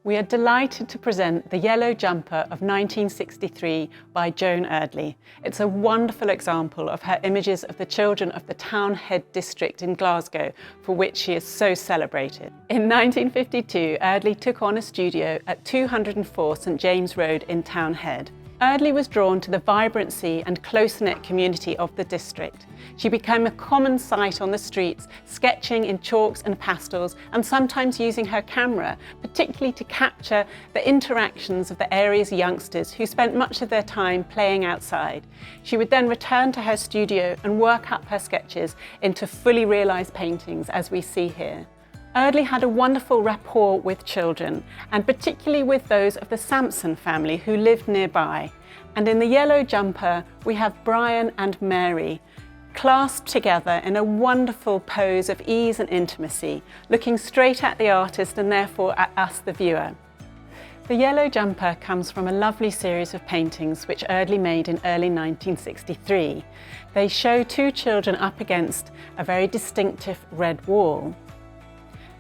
We are delighted to present The Yellow Jumper of 1963 by Joan Eardley. It's a wonderful example of her images of the children of the Townhead district in Glasgow, for which she is so celebrated. In 1952, Eardley took on a studio at 204 St James Road in Townhead. Eardley was drawn to the vibrancy and close-knit community of the district. She became a common sight on the streets, sketching in chalks and pastels and sometimes using her camera, particularly to capture the interactions of the area's youngsters who spent much of their time playing outside. She would then return to her studio and work up her sketches into fully realised paintings, as we see here. Eardley had a wonderful rapport with children, and particularly with those of the Sampson family who lived nearby. And in The Yellow Jumper, we have Brian and Mary, clasped together in a wonderful pose of ease and intimacy, looking straight at the artist and therefore at us, the viewer. The Yellow Jumper comes from a lovely series of paintings which Eardley made in early 1963. They show two children up against a very distinctive red wall.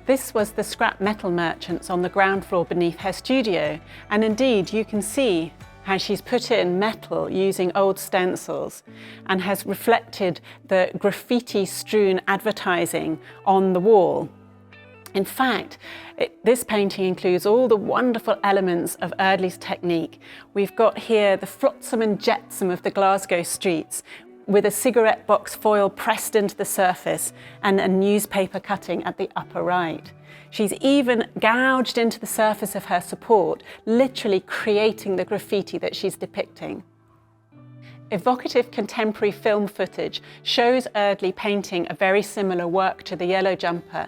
This was the scrap metal merchants on the ground floor beneath her studio, and indeed you can see how she's put in metal using old stencils and has reflected the graffiti-strewn advertising on the wall. In fact, this painting includes all the wonderful elements of Eardley's technique. We've got here the flotsam and jetsam of the Glasgow streets, with a cigarette box foil pressed into the surface and a newspaper cutting at the upper right. She's even gouged into the surface of her support, literally creating the graffiti that she's depicting. Evocative contemporary film footage shows Eardley painting a very similar work to The Yellow Jumper,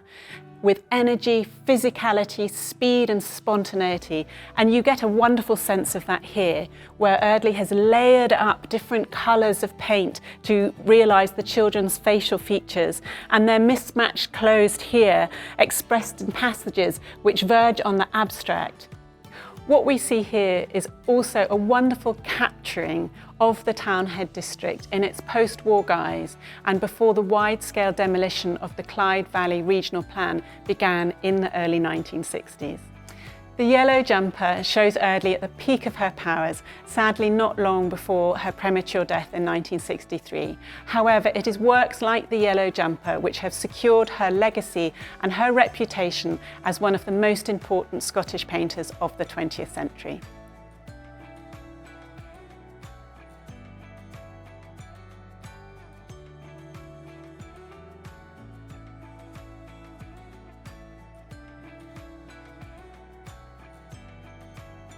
with energy, physicality, speed and spontaneity, and you get a wonderful sense of that here, where Eardley has layered up different colours of paint to realise the children's facial features, and their mismatched clothes here expressed in passages which verge on the abstract. What we see here is also a wonderful capturing of the Townhead district in its post-war guise and before the wide-scale demolition of the Clyde Valley Regional Plan began in the early 1960s. The Yellow Jumper shows Eardley at the peak of her powers, sadly not long before her premature death in 1963. However, it is works like The Yellow Jumper which have secured her legacy and her reputation as one of the most important Scottish painters of the 20th century.